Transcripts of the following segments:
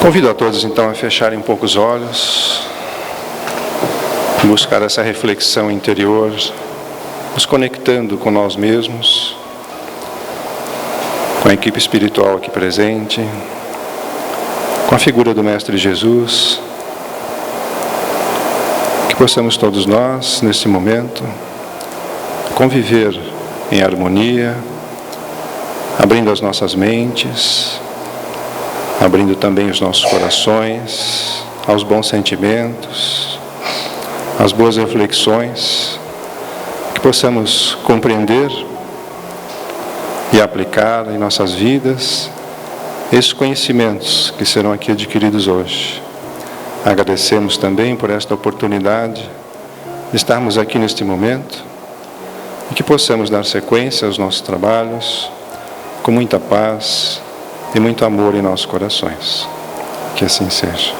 Convido a todos então a fecharem um pouco os olhos, buscar essa reflexão interior, nos conectando com nós mesmos, com a equipe espiritual aqui presente, com a figura do Mestre Jesus, que possamos todos nós, nesse momento, conviver em harmonia, abrindo as nossas mentes, abrindo também os nossos corações aos bons sentimentos, às boas reflexões, que possamos compreender e aplicar em nossas vidas esses conhecimentos que serão aqui adquiridos hoje. Agradecemos também por esta oportunidade de estarmos aqui neste momento e que possamos dar sequência aos nossos trabalhos com muita paz e muito amor em nossos corações. Que assim seja.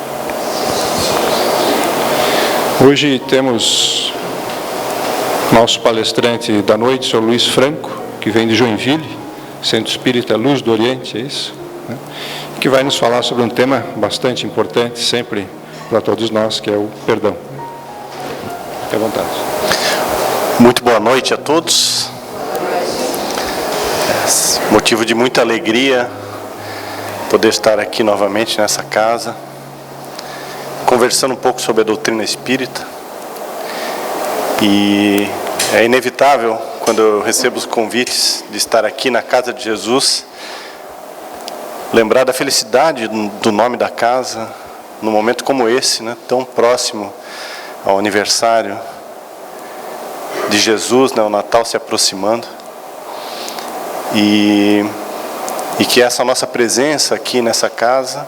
Hoje temos nosso palestrante da noite, o Sr. Luiz Franco, que vem de Joinville, Centro Espírita Luz do Oriente, é isso? Que vai nos falar sobre um tema bastante importante, sempre para todos nós, que é o perdão. Fique à vontade. Muito boa noite a todos. Motivo de muita alegria poder estar aqui novamente nessa casa, conversando um pouco sobre a doutrina espírita. E é inevitável, quando eu recebo os convites de estar aqui na casa de Jesus, lembrar da felicidade do nome da casa, num momento como esse, né, tão próximo ao aniversário de Jesus, né, o Natal se aproximando. E que essa nossa presença aqui nessa casa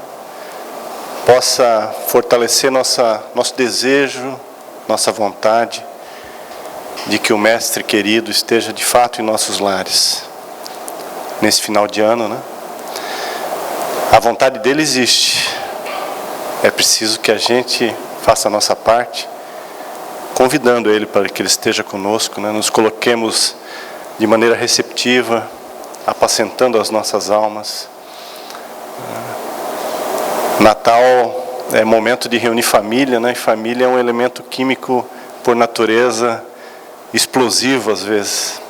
possa fortalecer nosso desejo, nossa vontade de que o Mestre querido esteja de fato em nossos lares. Nesse final de ano, né? A vontade dele existe. É preciso que a gente faça a nossa parte, convidando ele para que ele esteja conosco, né? Nos coloquemos de maneira receptiva, apacentando as nossas almas. Natal é momento de reunir família, né? E família é um elemento químico por natureza explosivo às vezes.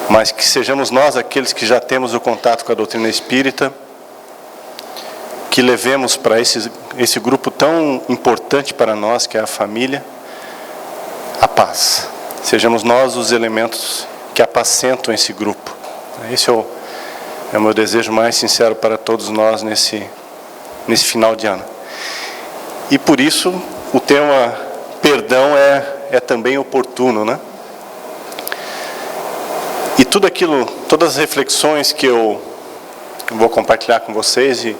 Mas que sejamos nós aqueles que já temos o contato com a doutrina espírita, que levemos para esse grupo tão importante para nós, que é a família, a paz. Sejamos nós os elementos que apacentam esse grupo. Esse é o meu desejo mais sincero para todos nós nesse final de ano. E por isso o tema perdão é também oportuno, né? E todas as reflexões que eu vou compartilhar com vocês, e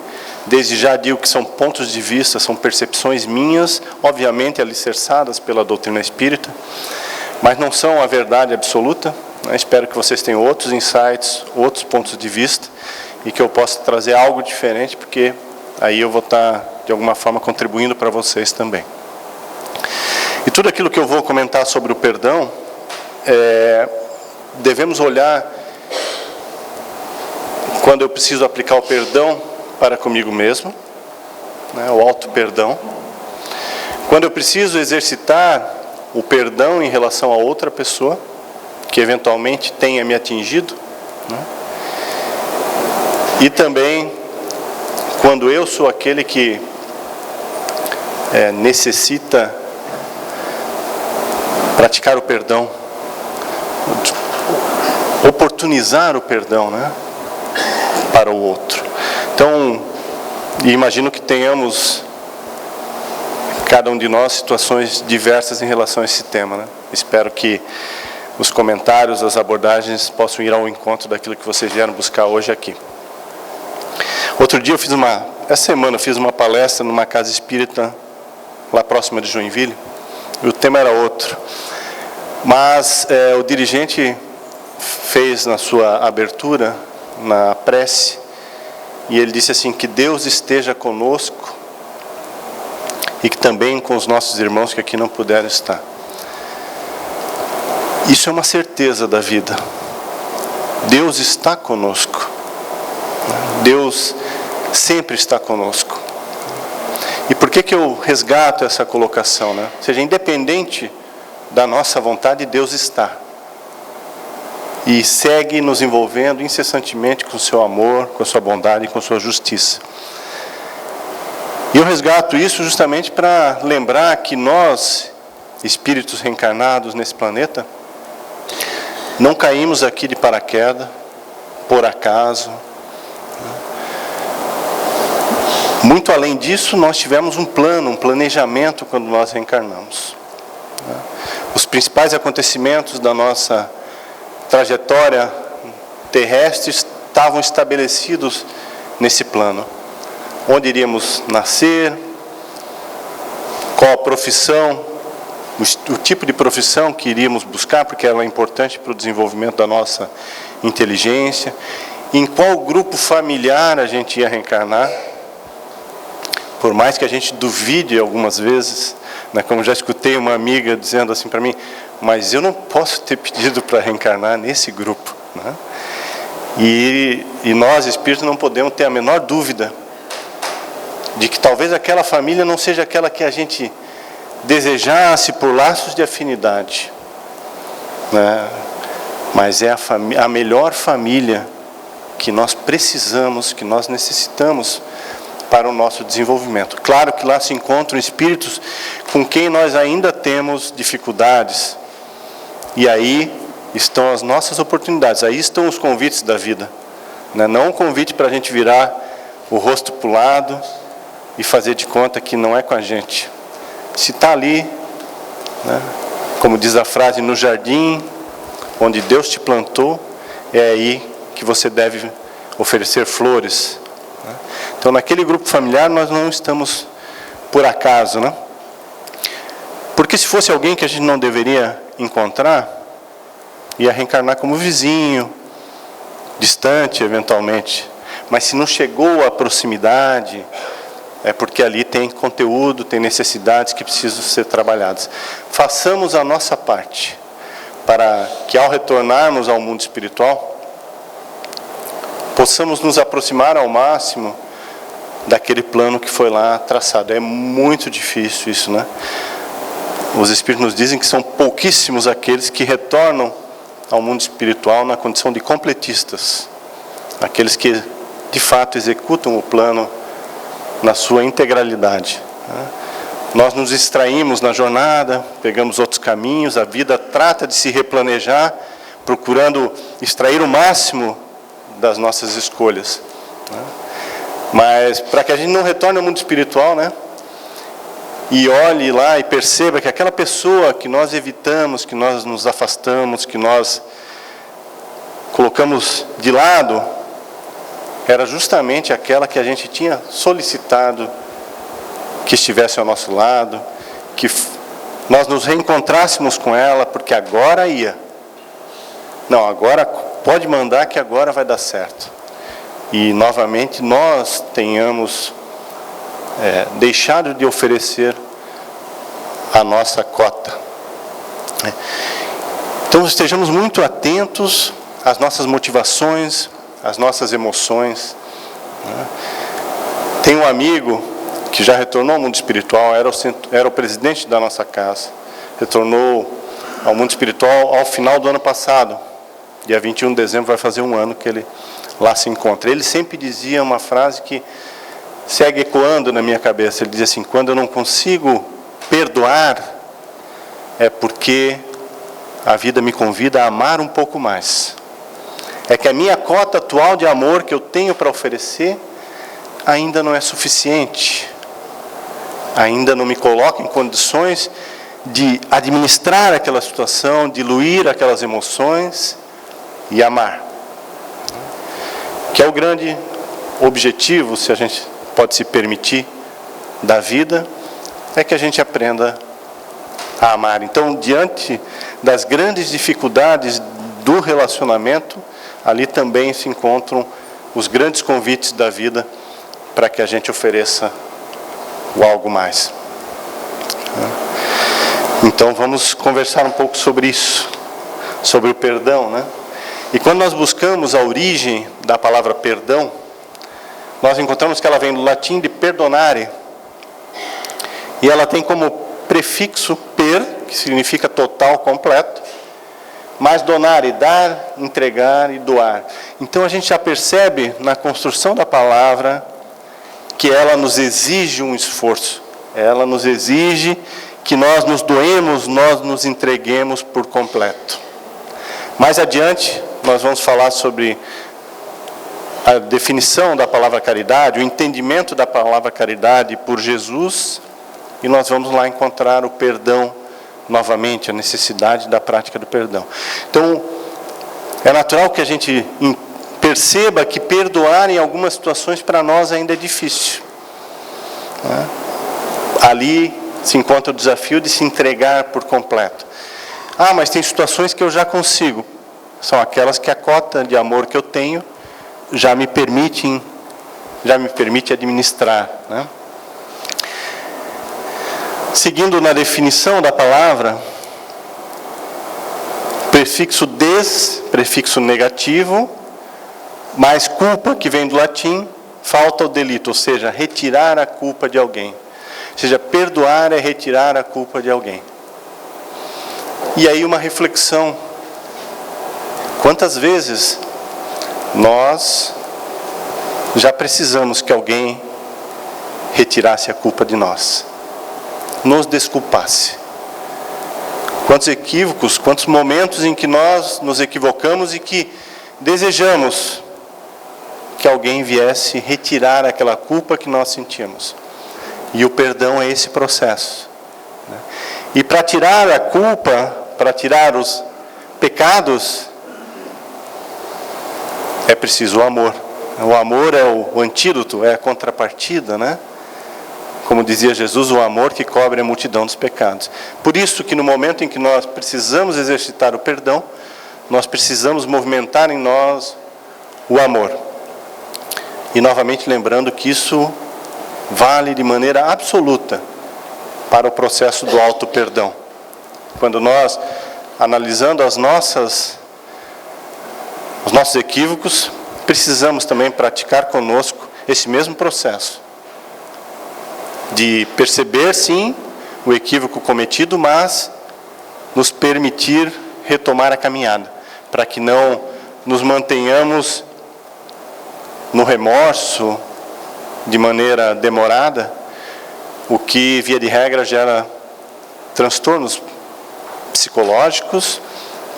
desde já digo que são pontos de vista, são percepções minhas, obviamente alicerçadas pela doutrina espírita, mas não são a verdade absoluta. Espero que vocês tenham outros insights, outros pontos de vista, e que eu possa trazer algo diferente, porque aí eu vou estar, de alguma forma, contribuindo para vocês também. E tudo aquilo que eu vou comentar sobre o perdão, devemos olhar, quando eu preciso aplicar o perdão para comigo mesmo, né, o auto-perdão. Quando eu preciso exercitar o perdão em relação a outra pessoa, que eventualmente tenha me atingido, né? E também quando eu sou aquele que necessita praticar o perdão, oportunizar o perdão, né, para o outro. Então, imagino que tenhamos, cada um de nós, situações diversas em relação a esse tema, né? Espero que os comentários, as abordagens possam ir ao encontro daquilo que vocês vieram buscar hoje aqui. Outro dia essa semana eu fiz uma palestra numa casa espírita lá próxima de Joinville, e o tema era outro. Mas o dirigente fez na sua abertura, na prece, e ele disse assim, que Deus esteja conosco e que também com os nossos irmãos que aqui não puderam estar. Isso é uma certeza da vida. Deus está conosco. Deus sempre está conosco. E por que eu resgato essa colocação, né? Ou seja, independente da nossa vontade, Deus está. E segue nos envolvendo incessantemente com o seu amor, com a sua bondade e com a sua justiça. E eu resgato isso justamente para lembrar que nós, espíritos reencarnados nesse planeta, não caímos aqui de paraquedas, por acaso. Muito além disso, nós tivemos um plano, um planejamento quando nós reencarnamos. Os principais acontecimentos da nossa trajetória terrestre estavam estabelecidos nesse plano. Onde iríamos nascer, qual a profissão, o tipo de profissão que iríamos buscar, porque ela é importante para o desenvolvimento da nossa inteligência, em qual grupo familiar a gente ia reencarnar. Por mais que a gente duvide algumas vezes, né, como já escutei uma amiga dizendo assim para mim, mas eu não posso ter pedido para reencarnar nesse grupo, né? E nós, espíritos, não podemos ter a menor dúvida de que talvez aquela família não seja aquela que a gente desejasse por laços de afinidade, né? Mas é a melhor família que nós precisamos, que nós necessitamos para o nosso desenvolvimento. Claro que lá se encontram espíritos com quem nós ainda temos dificuldades. E aí estão as nossas oportunidades, aí estão os convites da vida, né? Não um convite para a gente virar o rosto para o lado e fazer de conta que não é com a gente. Se está ali, né, como diz a frase, no jardim, onde Deus te plantou, é aí que você deve oferecer flores, né? Então, naquele grupo familiar, nós não estamos por acaso, né? Porque se fosse alguém que a gente não deveria encontrar, ia reencarnar como vizinho, distante, eventualmente. Mas se não chegou à proximidade, é porque ali tem conteúdo, tem necessidades que precisam ser trabalhadas. Façamos a nossa parte, para que ao retornarmos ao mundo espiritual, possamos nos aproximar ao máximo daquele plano que foi lá traçado. É muito difícil isso, né? Os Espíritos nos dizem que são pouquíssimos aqueles que retornam ao mundo espiritual na condição de completistas. Aqueles que, de fato, executam o plano na sua integralidade. Nós nos distraímos na jornada, pegamos outros caminhos, a vida trata de se replanejar, procurando extrair o máximo das nossas escolhas. Mas, para que a gente não retorne ao mundo espiritual, né? E olhe lá e perceba que aquela pessoa que nós evitamos, que nós nos afastamos, que nós colocamos de lado, era justamente aquela que a gente tinha solicitado que estivesse ao nosso lado, que nós nos reencontrássemos com ela, porque agora ia. Não, agora pode mandar que agora vai dar certo. E novamente nós tenhamos deixado de oferecer a nossa cota. Então estejamos muito atentos às nossas motivações, às nossas emoções. Tem um amigo que já retornou ao mundo espiritual, era o presidente da nossa casa, retornou ao mundo espiritual ao final do ano passado, dia 21 de dezembro vai fazer um ano que ele lá se encontra. Ele sempre dizia uma frase que segue ecoando na minha cabeça. Ele dizia assim: quando eu não consigo perdoar, é porque a vida me convida a amar um pouco mais. É que a minha cota atual de amor que eu tenho para oferecer ainda não é suficiente. Ainda não me coloca em condições de administrar aquela situação, diluir aquelas emoções e amar. Que é o grande objetivo, se a gente pode se permitir, da vida, é que a gente aprenda a amar. Então, diante das grandes dificuldades do relacionamento, ali também se encontram os grandes convites da vida para que a gente ofereça o algo mais. Então, vamos conversar um pouco sobre isso, sobre o perdão, né? E quando nós buscamos a origem da palavra perdão, nós encontramos que ela vem do latim de perdonare, e ela tem como prefixo per, que significa total, completo, mais donare, dar, entregar e doar. Então a gente já percebe na construção da palavra que ela nos exige um esforço, ela nos exige que nós nos doemos, nós nos entreguemos por completo. Mais adiante, nós vamos falar sobre a definição da palavra caridade, o entendimento da palavra caridade por Jesus, e nós vamos lá encontrar o perdão novamente, a necessidade da prática do perdão. Então, é natural que a gente perceba que perdoar em algumas situações para nós ainda é difícil, né? Ali se encontra o desafio de se entregar por completo. Ah, mas tem situações que eu já consigo. São aquelas que a cota de amor que eu tenho já me permite administrar, né? Seguindo na definição da palavra, prefixo des, prefixo negativo, mais culpa, que vem do latim, falta o delito, ou seja, retirar a culpa de alguém. Ou seja, perdoar é retirar a culpa de alguém. E aí uma reflexão. Quantas vezes nós já precisamos que alguém retirasse a culpa de nós, nos desculpasse? Quantos equívocos, quantos momentos em que nós nos equivocamos e que desejamos que alguém viesse retirar aquela culpa que nós sentimos. E o perdão é esse processo, né? E para tirar a culpa, para tirar os pecados, é preciso o amor. O amor é o antídoto, é a contrapartida, né? Como dizia Jesus, o amor que cobre a multidão dos pecados. Por isso que no momento em que nós precisamos exercitar o perdão, nós precisamos movimentar em nós o amor. E novamente lembrando que isso vale de maneira absoluta para o processo do auto-perdão. Quando nós, analisando os nossos equívocos, precisamos também praticar conosco esse mesmo processo de perceber, sim, o equívoco cometido, mas nos permitir retomar a caminhada, para que não nos mantenhamos no remorso de maneira demorada, o que, via de regra, gera transtornos psicológicos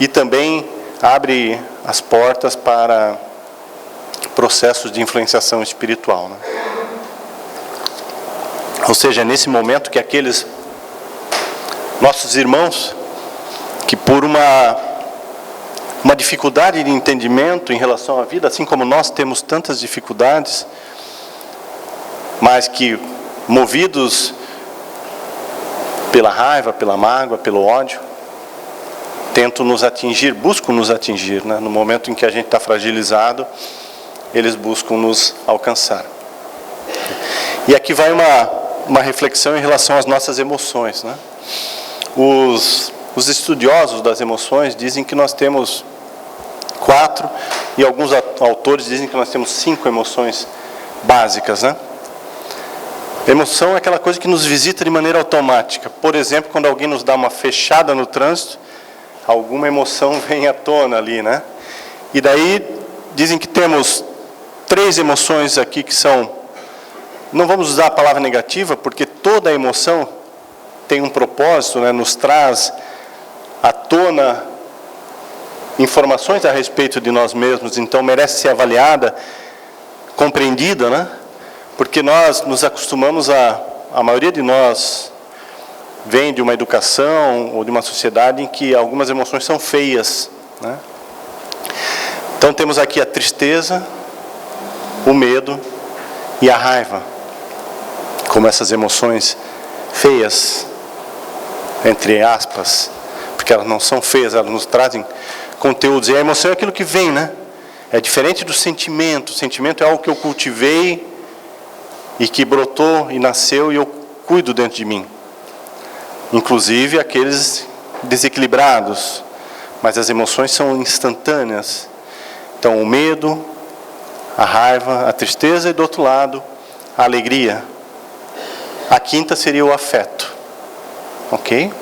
e também abre as portas para processos de influenciação espiritual, né? Ou seja, é nesse momento que aqueles nossos irmãos que por uma dificuldade de entendimento em relação à vida, assim como nós temos tantas dificuldades, mas que movidos pela raiva, pela mágoa, pelo ódio, tentam nos atingir, buscam nos atingir, né? No momento em que a gente está fragilizado, eles buscam nos alcançar. E aqui vai uma reflexão em relação às nossas emoções, né? Os estudiosos das emoções dizem que nós temos 4, e alguns autores dizem que nós temos 5 emoções básicas, né? Emoção é aquela coisa que nos visita de maneira automática. Por exemplo, quando alguém nos dá uma fechada no trânsito, alguma emoção vem à tona ali, né? E daí dizem que temos 3 emoções aqui que são... Não vamos usar a palavra negativa, porque toda emoção tem um propósito, né? Nos traz à tona informações a respeito de nós mesmos, então merece ser avaliada, compreendida, né? Porque nós nos acostumamos a maioria de nós vem de uma educação ou de uma sociedade em que algumas emoções são feias, né? Então temos aqui a tristeza, o medo e a raiva, como essas emoções feias, entre aspas, porque elas não são feias, elas nos trazem conteúdos. E a emoção é aquilo que vem, né? É diferente do sentimento. O sentimento é algo que eu cultivei e que brotou e nasceu e eu cuido dentro de mim. Inclusive aqueles desequilibrados. Mas as emoções são instantâneas. Então o medo, a raiva, a tristeza, e do outro lado, a alegria. A quinta seria o afeto. Ok?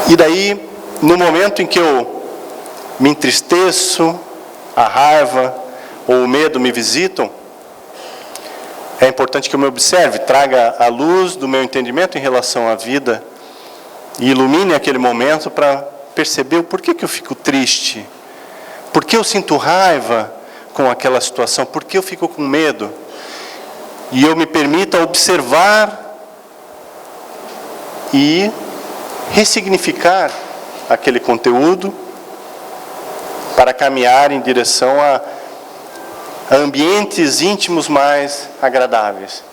E daí, no momento em que eu me entristeço, a raiva ou o medo me visitam, é importante que eu me observe, traga a luz do meu entendimento em relação à vida e ilumine aquele momento para perceber o porquê que eu fico triste, por que eu sinto raiva com aquela situação, por que eu fico com medo. E eu me permita observar e ressignificar aquele conteúdo para caminhar em direção a ambientes íntimos mais agradáveis.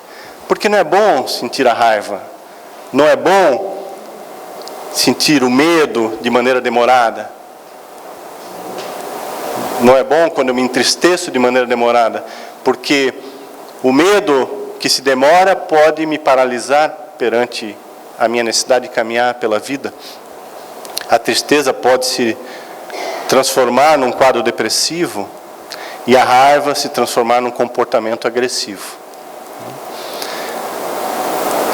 Porque não é bom sentir a raiva, não é bom sentir o medo de maneira demorada, não é bom quando eu me entristeço de maneira demorada, porque o medo que se demora pode me paralisar perante a minha necessidade de caminhar pela vida. A tristeza pode se transformar num quadro depressivo e a raiva se transformar num comportamento agressivo.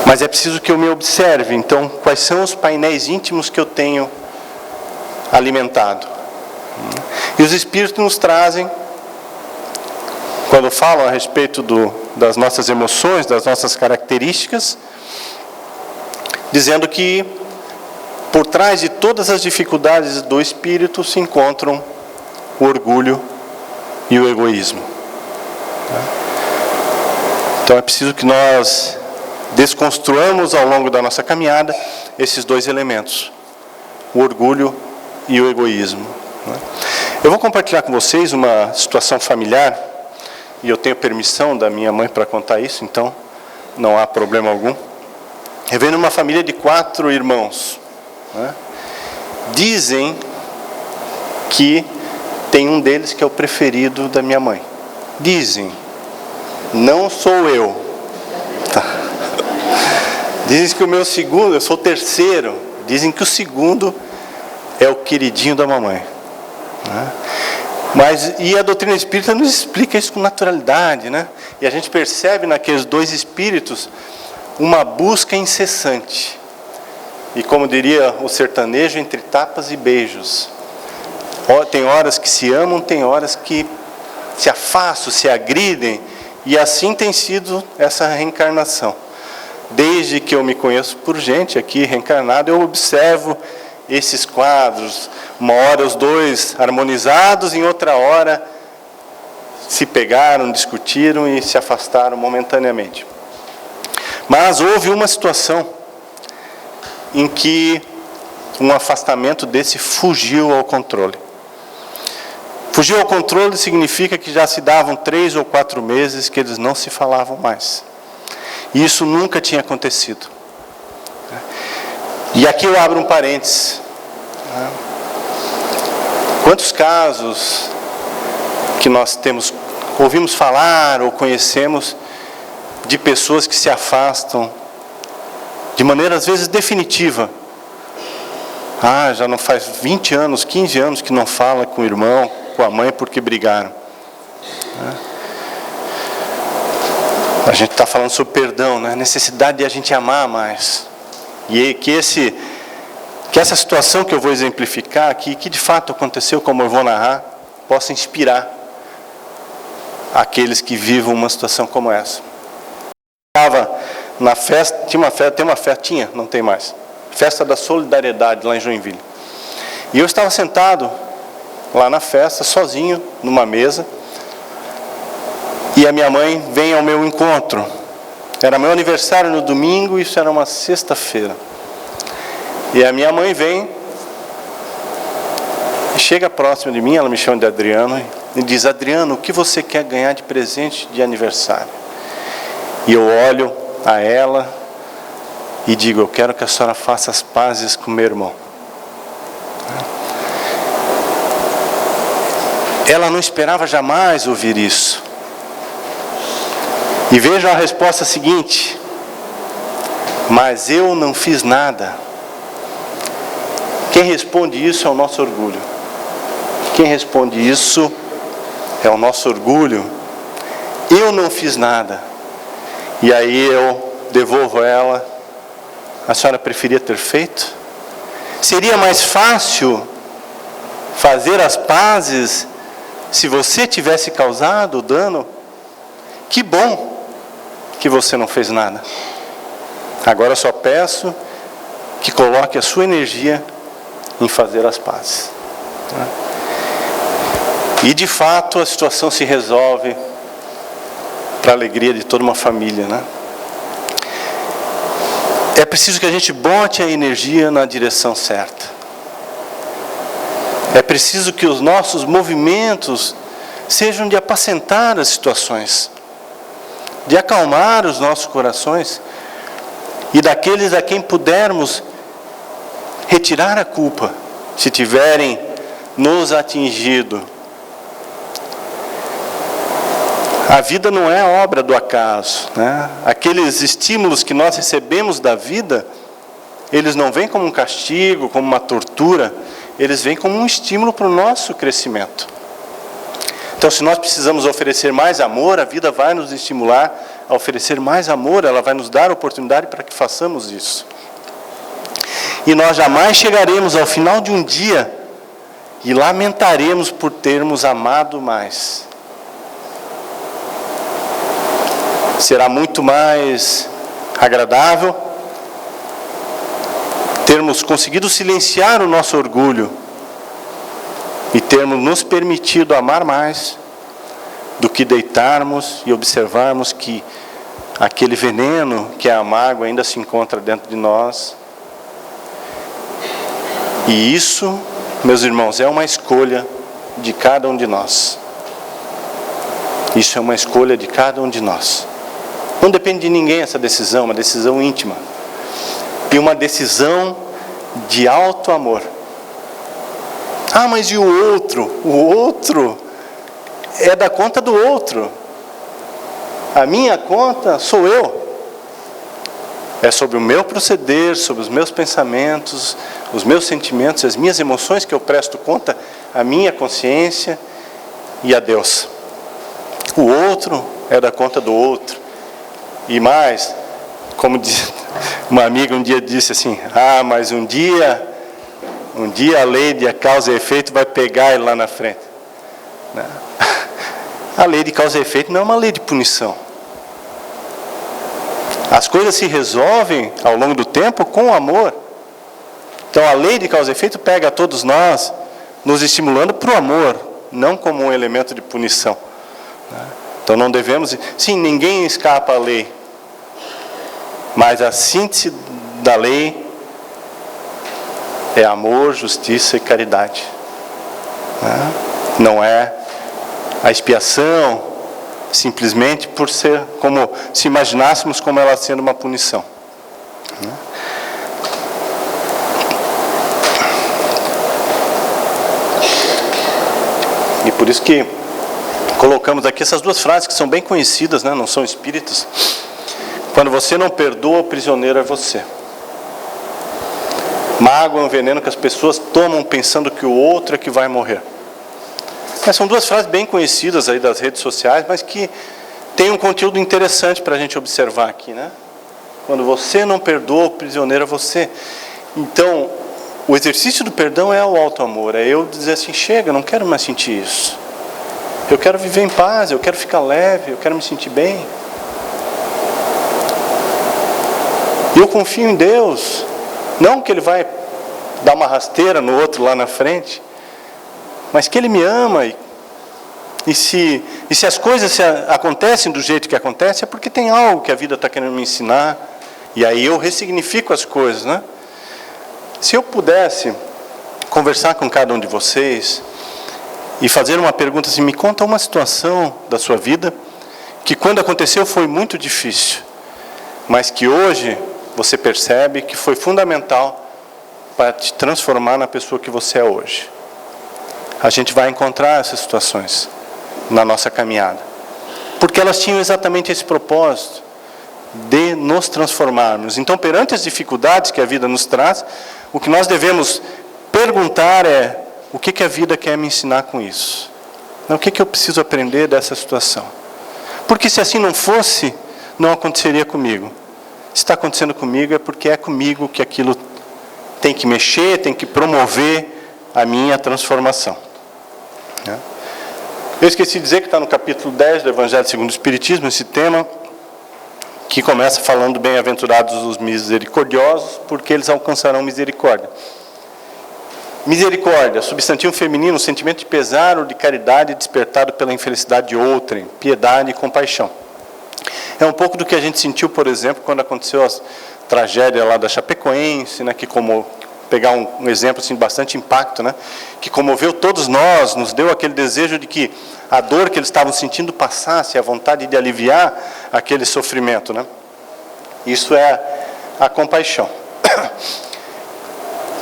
Mas é preciso que eu me observe, então, quais são os painéis íntimos que eu tenho alimentado. E os Espíritos nos trazem, quando falam a respeito das nossas emoções, das nossas características, dizendo que por trás de todas as dificuldades do espírito se encontram o orgulho e o egoísmo. Então é preciso que nós desconstruamos ao longo da nossa caminhada esses dois elementos, o orgulho e o egoísmo. Eu vou compartilhar com vocês uma situação familiar, e eu tenho permissão da minha mãe para contar isso, então não há problema algum. Eu venho numa família de 4 irmãos. Dizem que tem um deles que é o preferido da minha mãe. Dizem, não sou eu. Tá. Dizem que o meu segundo, eu sou o terceiro. Dizem que o segundo é o queridinho da mamãe. Mas, e a doutrina espírita nos explica isso com naturalidade, né? E a gente percebe naqueles 2 espíritos uma busca incessante. E como diria o sertanejo, entre tapas e beijos. Tem horas que se amam, tem horas que se afastam, se agridem. E assim tem sido essa reencarnação. Desde que eu me conheço por gente aqui reencarnado, eu observo esses quadros. Uma hora os 2 harmonizados, em outra hora se pegaram, discutiram e se afastaram momentaneamente. Mas houve uma situação em que um afastamento desse fugiu ao controle. Fugiu ao controle significa que já se davam 3 ou 4 meses que eles não se falavam mais. E isso nunca tinha acontecido. E aqui eu abro um parênteses. Quantos casos que nós ouvimos falar ou conhecemos de pessoas que se afastam de maneira às vezes definitiva. Já não faz 20 anos, 15 anos que não fala com o irmão, com a mãe porque brigaram. A gente está falando sobre perdão, né? A necessidade de a gente amar mais. E que essa situação que eu vou exemplificar aqui, que de fato aconteceu, como eu vou narrar, possa inspirar aqueles que vivam uma situação como essa. Estava na festa, não tem mais, Festa da Solidariedade lá em Joinville. E eu estava sentado lá na festa, sozinho, numa mesa, e a minha mãe vem ao meu encontro. Era meu aniversário no domingo, isso era uma sexta-feira. E a minha mãe vem, chega próximo de mim, ela me chama de Adriano, e diz: Adriano, o que você quer ganhar de presente de aniversário? E eu olho a ela e digo: eu quero que a senhora faça as pazes com meu irmão. Ela não esperava jamais ouvir isso. E veja a resposta seguinte: mas eu não fiz nada. Quem responde isso é o nosso orgulho. Quem responde isso é o nosso orgulho. Eu não fiz nada. E aí eu devolvo a ela: a senhora preferia ter feito? Seria mais fácil fazer as pazes se você tivesse causado o dano? Que bom que você não fez nada. Agora só peço que coloque a sua energia em fazer as pazes. E de fato a situação se resolve para a alegria de toda uma família, né? É preciso que a gente bote a energia na direção certa. É preciso que os nossos movimentos sejam de apacentar as situações, de acalmar os nossos corações, e daqueles a quem pudermos retirar a culpa, se tiverem nos atingido. A vida não é obra do acaso, né? Aqueles estímulos que nós recebemos da vida, eles não vêm como um castigo, como uma tortura, eles vêm como um estímulo para o nosso crescimento. Então, se nós precisamos oferecer mais amor, a vida vai nos estimular a oferecer mais amor, ela vai nos dar a oportunidade para que façamos isso. E nós jamais chegaremos ao final de um dia e lamentaremos por termos amado mais. Será muito mais agradável termos conseguido silenciar o nosso orgulho e termos nos permitido amar mais do que deitarmos e observarmos que aquele veneno, que é a mágoa, ainda se encontra dentro de nós. E isso, meus irmãos, é uma escolha de cada um de nós. Isso é uma escolha de cada um de nós. Não depende de ninguém essa decisão, uma decisão íntima. E uma decisão de alto amor. Ah, mas e o outro? O outro é da conta do outro. A minha conta sou eu. É sobre o meu proceder, sobre os meus pensamentos, os meus sentimentos, as minhas emoções que eu presto conta à minha consciência e a Deus. O outro é da conta do outro. E mais, como uma amiga um dia disse assim: ah, mas um dia a lei de causa e efeito vai pegar ele lá na frente. A lei de causa e efeito não é uma lei de punição. As coisas se resolvem ao longo do tempo com amor. Então a lei de causa e efeito pega a todos nós, nos estimulando para o amor, não como um elemento de punição. Então não devemos... Sim, ninguém escapa à lei. Mas a síntese da lei é amor, justiça e caridade. Não é a expiação simplesmente por ser como se imaginássemos como ela sendo uma punição. E por isso que colocamos aqui essas duas frases que são bem conhecidas, né? Não são espíritas. Quando você não perdoa, o prisioneiro é você. Mágoa é um veneno que as pessoas tomam pensando que o outro é que vai morrer. São duas frases bem conhecidas aí das redes sociais, mas que tem um conteúdo interessante para a gente observar aqui, né? Quando você não perdoa, o prisioneiro é você. Então, o exercício do perdão é o alto amor. É eu dizer assim: chega, eu não quero mais sentir isso. Eu quero viver em paz, eu quero ficar leve, eu quero me sentir bem. E eu confio em Deus. Não que Ele vai dar uma rasteira no outro lá na frente, mas que Ele me ama. E se as coisas acontecem do jeito que acontece, é porque tem algo que a vida está querendo me ensinar. E aí eu ressignifico as coisas, né? Se eu pudesse conversar com cada um de vocês e fazer uma pergunta assim: me conta uma situação da sua vida que quando aconteceu foi muito difícil, mas que hoje você percebe que foi fundamental para te transformar na pessoa que você é hoje. A gente vai encontrar essas situações na nossa caminhada, porque elas tinham exatamente esse propósito de nos transformarmos. Então, perante as dificuldades que a vida nos traz, o que nós devemos perguntar é: o que a vida quer me ensinar com isso? O que eu preciso aprender dessa situação? Porque se assim não fosse, não aconteceria comigo. Se está acontecendo comigo, é porque é comigo que aquilo tem que mexer, tem que promover a minha transformação. Eu esqueci de dizer que está no capítulo 10 do Evangelho segundo o Espiritismo, esse tema, que começa falando: bem-aventurados os misericordiosos, porque eles alcançarão misericórdia. Misericórdia, substantivo feminino, sentimento de pesar ou de caridade despertado pela infelicidade de outrem, piedade e compaixão. É um pouco do que a gente sentiu, por exemplo, quando aconteceu a tragédia lá da Chapecoense, né, que pegar um exemplo assim, de bastante impacto, né, que comoveu todos nós, nos deu aquele desejo de que a dor que eles estavam sentindo passasse, a vontade de aliviar aquele sofrimento. Né? Isso é a compaixão.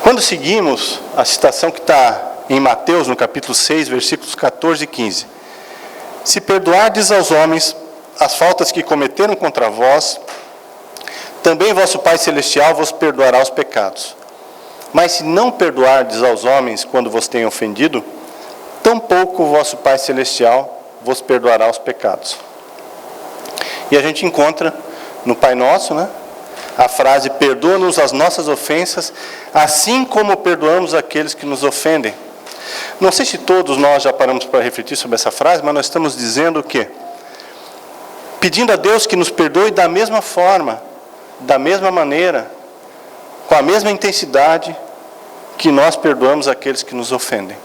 Quando seguimos a citação que está em Mateus, no capítulo 6, versículos 14 e 15. Se perdoardes aos homens as faltas que cometeram contra vós, também vosso Pai Celestial vos perdoará os pecados. Mas se não perdoardes aos homens quando vos têm ofendido, tampouco o vosso Pai Celestial vos perdoará os pecados. E a gente encontra no Pai Nosso, né, a frase: perdoa-nos as nossas ofensas, assim como perdoamos aqueles que nos ofendem. Não sei se todos nós já paramos para refletir sobre essa frase, mas nós estamos dizendo o quê? Pedindo a Deus que nos perdoe da mesma forma, da mesma maneira, com a mesma intensidade que nós perdoamos aqueles que nos ofendem.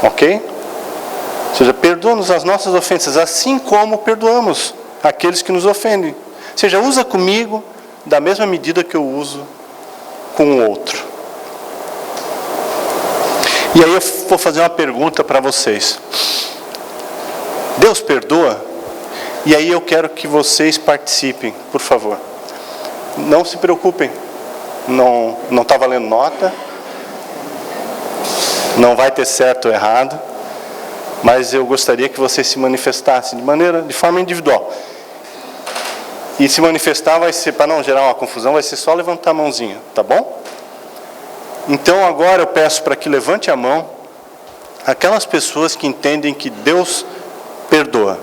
Ok? Ou seja, perdoa-nos as nossas ofensas, assim como perdoamos aqueles que nos ofendem. Ou seja, usa comigo da mesma medida que eu uso com o outro. E aí eu vou fazer uma pergunta para vocês. Deus perdoa? E aí eu quero que vocês participem, por favor. Não se preocupem. Não está valendo nota. Não vai ter certo ou errado. Mas eu gostaria que vocês se manifestassem de forma individual. E se manifestar vai ser, para não gerar uma confusão, vai ser só levantar a mãozinha, tá bom? Então agora eu peço para que levante a mão aquelas pessoas que entendem que Deus perdoa.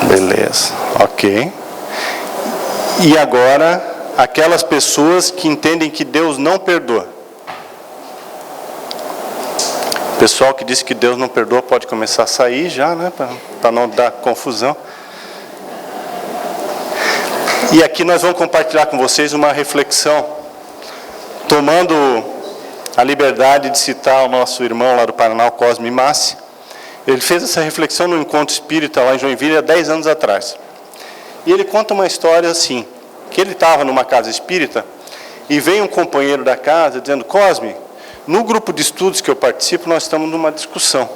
Beleza, ok. E agora, aquelas pessoas que entendem que Deus não perdoa. O pessoal que disse que Deus não perdoa pode começar a sair já, né? Para não dar confusão. E aqui nós vamos compartilhar com vocês uma reflexão, tomando a liberdade de citar o nosso irmão lá do Paraná, o Cosme Massi. Ele fez essa reflexão no encontro espírita lá em Joinville há 10 anos atrás. E ele conta uma história assim, que ele estava numa casa espírita e veio um companheiro da casa dizendo: Cosme, no grupo de estudos que eu participo, nós estamos numa discussão.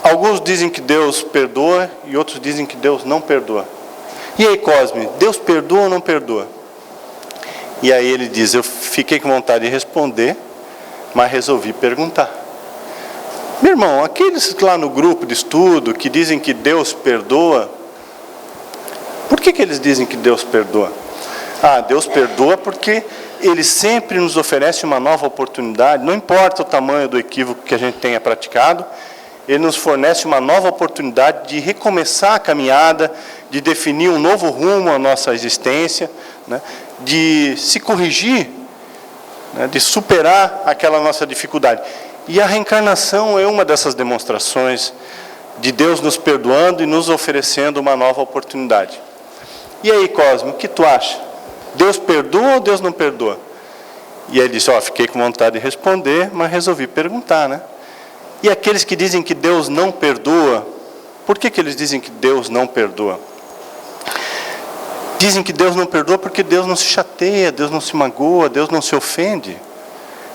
Alguns dizem que Deus perdoa e outros dizem que Deus não perdoa. E aí, Cosme, Deus perdoa ou não perdoa? E aí ele diz: eu fiquei com vontade de responder, mas resolvi perguntar. Meu irmão, aqueles lá no grupo de estudo que dizem que Deus perdoa, por que eles dizem que Deus perdoa? Ah, Deus perdoa porque Ele sempre nos oferece uma nova oportunidade, não importa o tamanho do equívoco que a gente tenha praticado, Ele nos fornece uma nova oportunidade de recomeçar a caminhada, de definir um novo rumo à nossa existência, né, de se corrigir, né, de superar aquela nossa dificuldade. E a reencarnação é uma dessas demonstrações de Deus nos perdoando e nos oferecendo uma nova oportunidade. E aí, Cosme, o que tu acha? Deus perdoa ou Deus não perdoa? E aí ele disse: fiquei com vontade de responder, mas resolvi perguntar, né? E aqueles que dizem que Deus não perdoa, por que eles dizem que Deus não perdoa? Dizem que Deus não perdoa porque Deus não se chateia, Deus não se magoa, Deus não se ofende.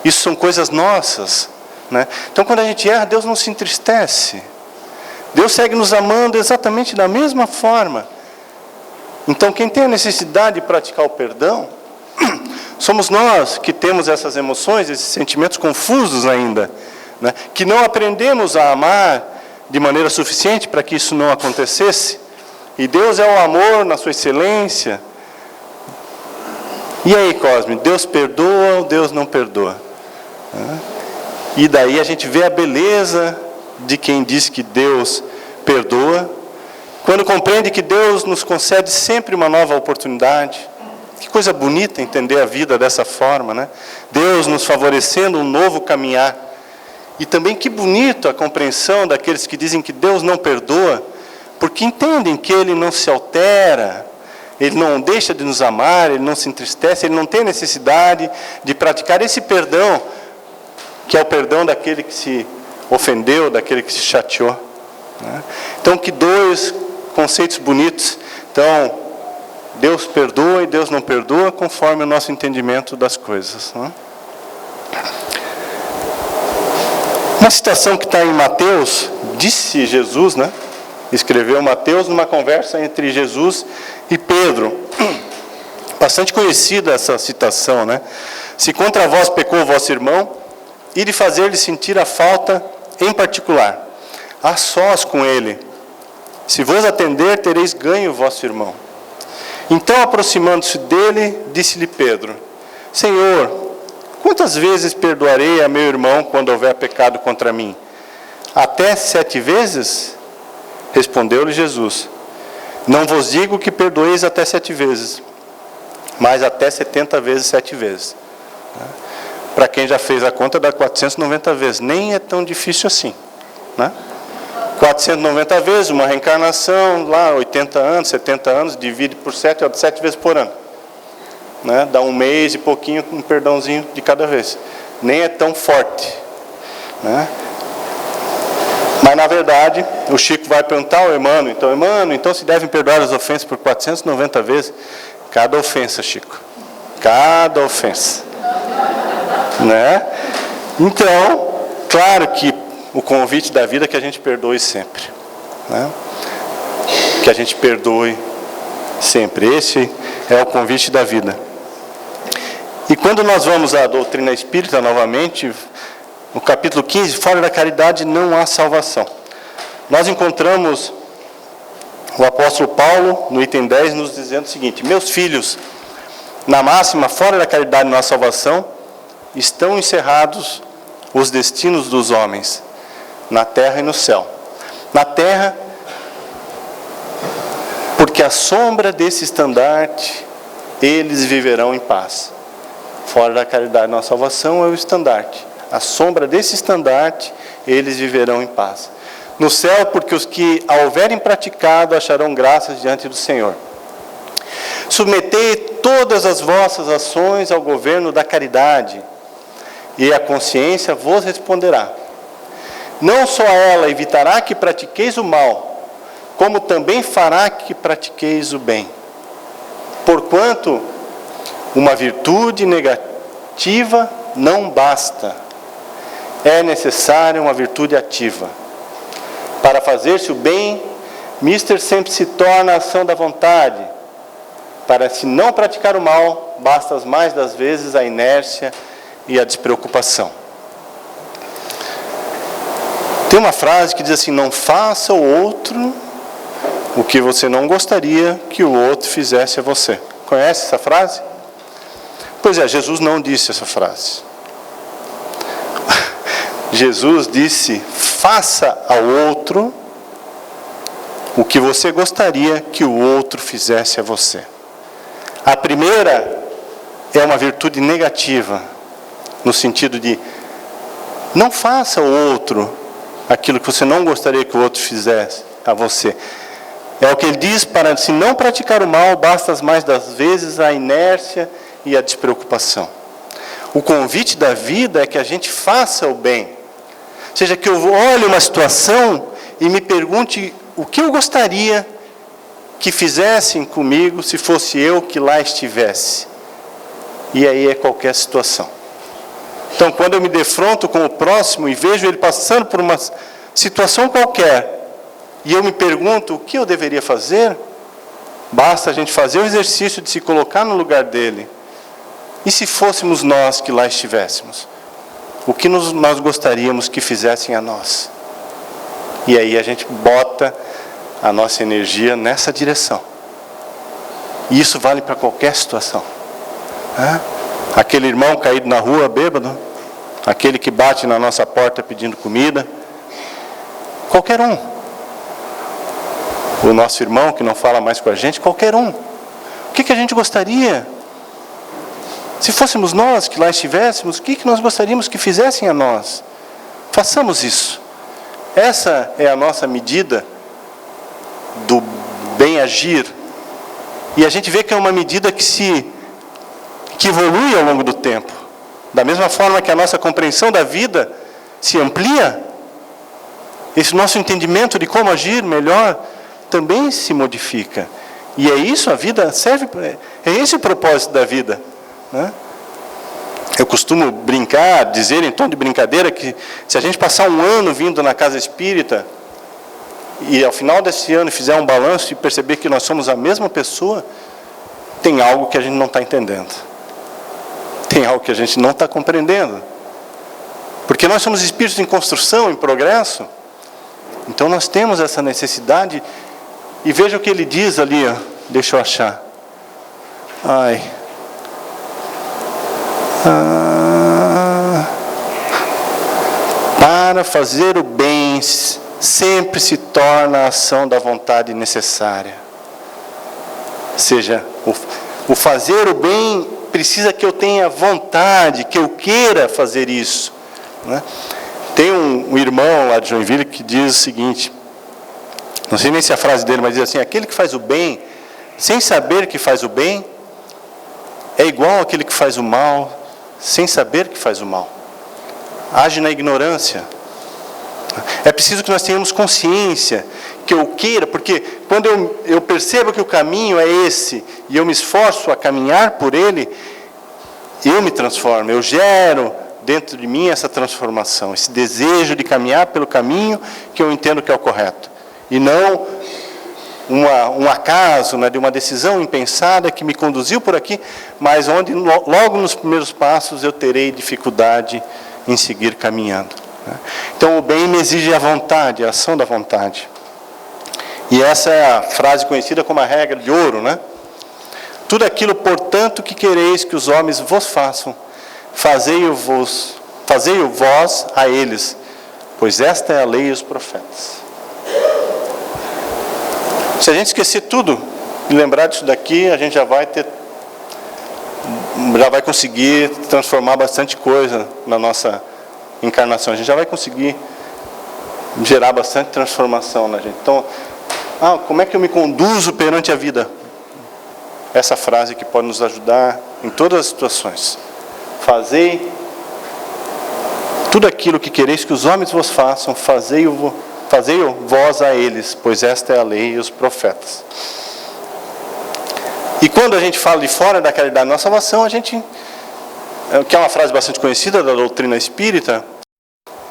Isso são coisas nossas, né? Então, quando a gente erra, Deus não se entristece. Deus segue nos amando exatamente da mesma forma. Então, quem tem a necessidade de praticar o perdão, somos nós que temos essas emoções, esses sentimentos confusos ainda, né? Que não aprendemos a amar de maneira suficiente para que isso não acontecesse. E Deus é o amor na sua excelência. E aí, Cosme, Deus perdoa ou Deus não perdoa? E daí a gente vê a beleza de quem diz que Deus perdoa, quando compreende que Deus nos concede sempre uma nova oportunidade. Que coisa bonita entender a vida dessa forma, né? Deus nos favorecendo um novo caminhar. E também que bonito a compreensão daqueles que dizem que Deus não perdoa, porque entendem que Ele não se altera, Ele não deixa de nos amar, Ele não se entristece, Ele não tem necessidade de praticar esse perdão, que é o perdão daquele que se ofendeu, daquele que se chateou. Então, que dois conceitos bonitos. Então, Deus perdoa e Deus não perdoa, conforme o nosso entendimento das coisas. Uma citação que está em Mateus, disse Jesus, escreveu Mateus numa conversa entre Jesus e Pedro. Bastante conhecida essa citação, Se contra vós pecou o vosso irmão, e de fazer-lhe sentir a falta em particular, a sós com ele. Se vos atender, tereis ganho o vosso irmão. Então, aproximando-se dele, disse-lhe Pedro: Senhor, quantas vezes perdoarei a meu irmão quando houver pecado contra mim? Até 7 vezes? Respondeu-lhe Jesus: Não vos digo que perdoeis até 7 vezes, mas até 70 vezes 7 vezes. Para quem já fez a conta, dá 490 vezes. Nem é tão difícil assim. 490 vezes, uma reencarnação, lá 80 anos, 70 anos, divide por 7, 7 vezes por ano. Dá 1 mês e pouquinho, um perdãozinho de cada vez. Nem é tão forte. Mas, na verdade, o Chico vai perguntar ao Emmanuel, então se devem perdoar as ofensas por 490 vezes? Cada ofensa, Chico. Cada ofensa. Então, claro que o convite da vida é que a gente perdoe sempre. Que a gente perdoe sempre. Esse é o convite da vida. E quando nós vamos à doutrina espírita novamente, no capítulo 15, fora da caridade não há salvação. Nós encontramos o apóstolo Paulo, no item 10, nos dizendo o seguinte: Meus filhos, na máxima, fora da caridade não há salvação, estão encerrados os destinos dos homens, na terra e no céu. Na terra, porque à sombra desse estandarte, eles viverão em paz. Fora da caridade não há salvação é o estandarte. À sombra desse estandarte, eles viverão em paz. No céu, porque os que a houverem praticado acharão graças diante do Senhor. Submetei todas as vossas ações ao governo da caridade, e a consciência vos responderá. Não só ela evitará que pratiqueis o mal, como também fará que pratiqueis o bem. Porquanto, uma virtude negativa não basta. É necessária uma virtude ativa. Para fazer-se o bem, mister sempre se torna a ação da vontade. Para se não praticar o mal, basta as mais das vezes a inércia e a despreocupação. Tem uma frase que diz assim: não faça ao outro o que você não gostaria que o outro fizesse a você. Conhece essa frase? Pois é, Jesus não disse essa frase. Jesus disse: faça ao outro o que você gostaria que o outro fizesse a você. A primeira é uma virtude negativa, no sentido de não faça ao outro aquilo que você não gostaria que o outro fizesse a você. É o que ele diz: para se não praticar o mal, basta as mais das vezes a inércia e a despreocupação. O convite da vida é que a gente faça o bem. Ou seja, que eu olhe uma situação e me pergunte o que eu gostaria que fizessem comigo se fosse eu que lá estivesse. E aí é qualquer situação. Então, quando eu me defronto com o próximo e vejo ele passando por uma situação qualquer, e eu me pergunto o que eu deveria fazer, basta a gente fazer o exercício de se colocar no lugar dele. E se fôssemos nós que lá estivéssemos? O que nós gostaríamos que fizessem a nós? E aí a gente bota a nossa energia nessa direção. E isso vale para qualquer situação. Aquele irmão caído na rua, bêbado, aquele que bate na nossa porta pedindo comida, qualquer um. O nosso irmão que não fala mais com a gente, qualquer um. O que a gente gostaria? Se fôssemos nós que lá estivéssemos, o que nós gostaríamos que fizessem a nós? Façamos isso. Essa é a nossa medida do bem agir. E a gente vê que é uma medida que evolui ao longo do tempo. Da mesma forma que a nossa compreensão da vida se amplia, esse nosso entendimento de como agir melhor também se modifica. E é isso, a vida serve, é esse o propósito da vida, né? Eu costumo brincar, dizer em tom de brincadeira, que se a gente passar um ano vindo na casa espírita, e ao final desse ano fizer um balanço e perceber que nós somos a mesma pessoa, tem algo que a gente não está entendendo. Tem algo que a gente não está compreendendo. Porque nós somos espíritos em construção, em progresso. Então nós temos essa necessidade. E veja o que ele diz ali, ó. Deixa eu achar. Para fazer o bem sempre se torna a ação da vontade necessária. Ou seja, o fazer o bem precisa que eu tenha vontade, que eu queira fazer isso, né? Tem um irmão lá de Joinville que diz o seguinte, não sei nem se é a frase dele, mas diz assim: aquele que faz o bem, sem saber que faz o bem, é igual àquele que faz o mal, sem saber que faz o mal. Age na ignorância. É preciso que nós tenhamos consciência, que eu queira, porque quando eu percebo que o caminho é esse, e eu me esforço a caminhar por ele, eu me transformo, eu gero dentro de mim essa transformação, esse desejo de caminhar pelo caminho que eu entendo que é o correto. E não um acaso, né, de uma decisão impensada que me conduziu por aqui, mas onde logo nos primeiros passos eu terei dificuldade em seguir caminhando. Então o bem me exige a vontade, a ação da vontade. E essa é a frase conhecida como a regra de ouro, né? Tudo aquilo, portanto, que quereis que os homens vos façam, fazei-o vós a eles, pois esta é a lei e os profetas. Se a gente esquecer tudo e lembrar disso daqui, a gente já vai conseguir transformar bastante coisa na nossa encarnação. A gente já vai conseguir gerar bastante transformação na gente. Então, como é que eu me conduzo perante a vida? Essa frase que pode nos ajudar em todas as situações. Fazei tudo aquilo que quereis que os homens vos façam, fazei-o vós a eles, pois esta é a lei e os profetas. E quando a gente fala de fora da caridade na salvação, que é uma frase bastante conhecida da doutrina espírita,